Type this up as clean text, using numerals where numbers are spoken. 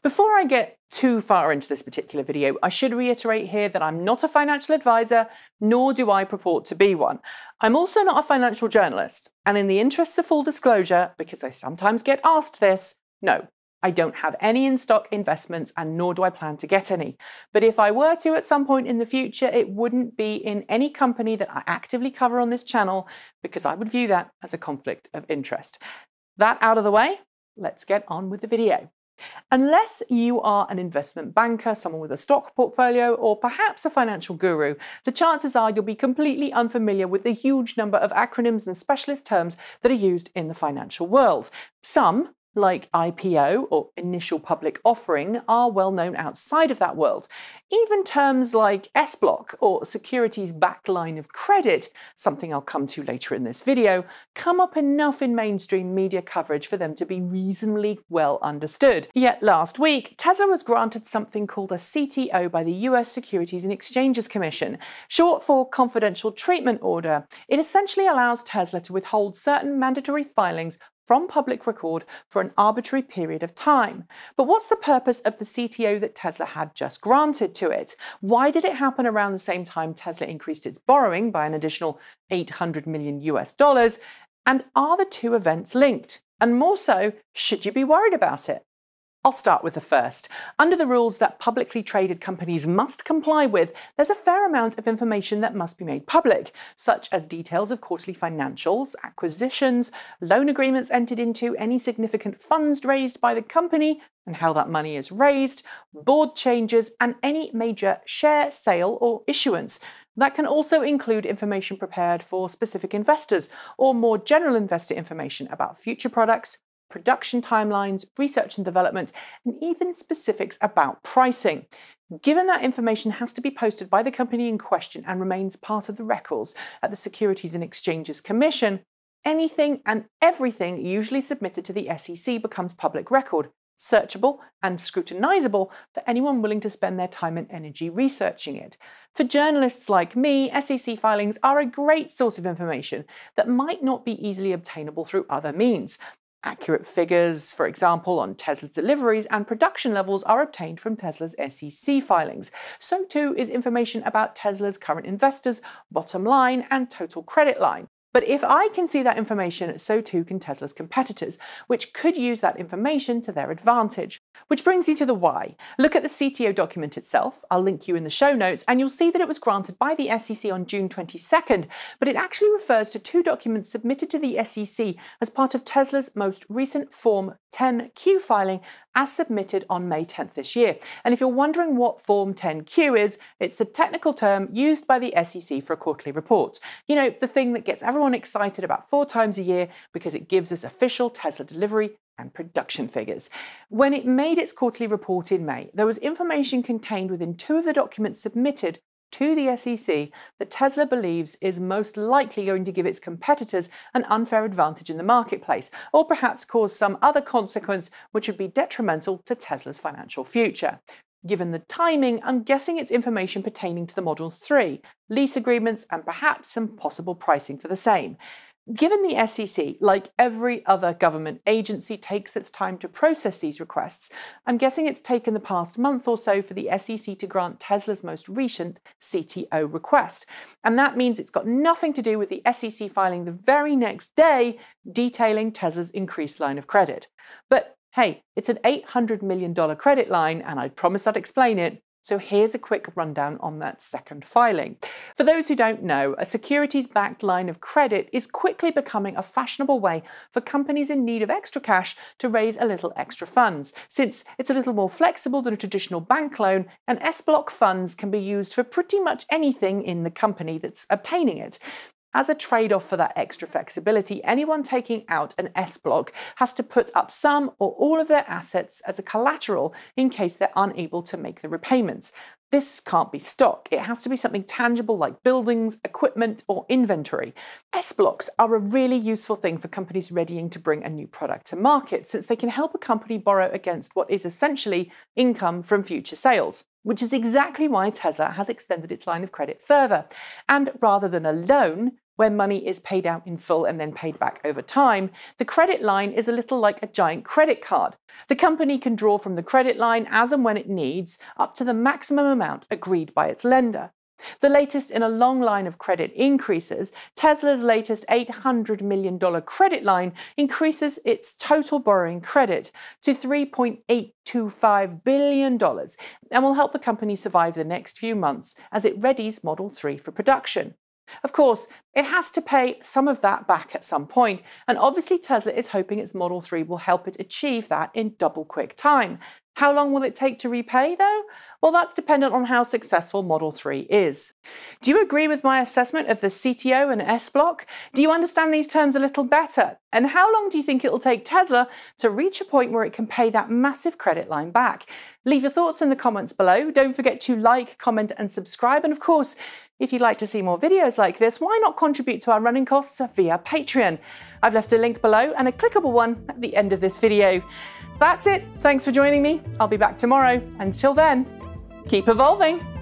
Before I get too far into this particular video, I should reiterate here that I'm not a financial advisor, nor do I purport to be one. I'm also not a financial journalist, and in the interests of full disclosure, because I sometimes get asked this, no, I don't have any in-stock investments and nor do I plan to get any. But if I were to at some point in the future, it wouldn't be in any company that I actively cover on this channel because I would view that as a conflict of interest. That out of the way, let's get on with the video. Unless you are an investment banker, someone with a stock portfolio, or perhaps a financial guru, the chances are you'll be completely unfamiliar with the huge number of acronyms and specialist terms that are used in the financial world. Some, like IPO or initial public offering, are well known outside of that world. Even terms like S-block or securities backed line of credit, something I'll come to later in this video, come up enough in mainstream media coverage for them to be reasonably well understood. Yet last week, Tesla was granted something called a CTO by the US Securities and Exchanges Commission, short for Confidential Treatment Order. It essentially allows Tesla to withhold certain mandatory filings from public record for an arbitrary period of time. But what's the purpose of the CTO that Tesla had just granted to it? Why did it happen around the same time Tesla increased its borrowing by an additional $800 million US? And are the two events linked? And more so, should you be worried about it? I'll start with the first. Under the rules that publicly traded companies must comply with, there's a fair amount of information that must be made public, such as details of quarterly financials, acquisitions, loan agreements entered into, any significant funds raised by the company and how that money is raised, board changes, and any major share sale or issuance. That can also include information prepared for specific investors or more general investor information about future products, production timelines, research and development, and even specifics about pricing. Given that information has to be posted by the company in question and remains part of the records at the Securities and Exchanges Commission, anything and everything usually submitted to the SEC becomes public record, searchable and scrutinizable for anyone willing to spend their time and energy researching it. For journalists like me, SEC filings are a great source of information that might not be easily obtainable through other means. Accurate figures, for example, on Tesla deliveries and production levels are obtained from Tesla's SEC filings. So too is information about Tesla's current investors, bottom line, and total credit line. But if I can see that information, so too can Tesla's competitors, which could use that information to their advantage. Which brings you to the why. Look at the CTO document itself. I'll link you in the show notes, and you'll see that it was granted by the SEC on June 22nd, but it actually refers to two documents submitted to the SEC as part of Tesla's most recent Form 10Q filing as submitted on May 10th this year. And if you're wondering what Form 10Q is, it's the technical term used by the SEC for a quarterly report. You know, the thing that gets everyone excited about 4 times a year because it gives us official Tesla delivery and production figures. When it made its quarterly report in May, there was information contained within 2 of the documents submitted to the SEC that Tesla believes is most likely going to give its competitors an unfair advantage in the marketplace, or perhaps cause some other consequence which would be detrimental to Tesla's financial future. Given the timing, I'm guessing it's information pertaining to the Model 3, lease agreements, and perhaps some possible pricing for the same. Given the SEC, like every other government agency, takes its time to process these requests, I'm guessing it's taken the past month or so for the SEC to grant Tesla's most recent CTO request. And that means it's got nothing to do with the SEC filing the very next day detailing Tesla's increased line of credit. But hey, it's an $800 million credit line, and I promised I'd explain it. So here's a quick rundown on that second filing. For those who don't know, a securities-backed line of credit is quickly becoming a fashionable way for companies in need of extra cash to raise a little extra funds. Since it's a little more flexible than a traditional bank loan, and S-block funds can be used for pretty much anything in the company that's obtaining it. As a trade-off for that extra flexibility, anyone taking out an S-block has to put up some or all of their assets as a collateral in case they're unable to make the repayments. This can't be stock. It has to be something tangible like buildings, equipment, or inventory. S-blocks are a really useful thing for companies readying to bring a new product to market, since they can help a company borrow against what is essentially income from future sales, which is exactly why Tesla has extended its line of credit further. And rather than a loan, where money is paid out in full and then paid back over time, the credit line is a little like a giant credit card. The company can draw from the credit line as and when it needs, up to the maximum amount agreed by its lender. The latest in a long line of credit increases, Tesla's latest $800 million credit line increases its total borrowing credit to $3.825 billion and will help the company survive the next few months as it readies Model 3 for production. Of course, it has to pay some of that back at some point, and obviously Tesla is hoping its Model 3 will help it achieve that in double quick time. How long will it take to repay, though? Well, that's dependent on how successful Model 3 is. Do you agree with my assessment of the CTO and S block? Do you understand these terms a little better? And how long do you think it will take Tesla to reach a point where it can pay that massive credit line back? Leave your thoughts in the comments below. Don't forget to like, comment, and subscribe. And of course, if you'd like to see more videos like this, why not contribute to our running costs via Patreon? I've left a link below and a clickable one at the end of this video. That's it. Thanks for joining me. I'll be back tomorrow. Until then, keep evolving.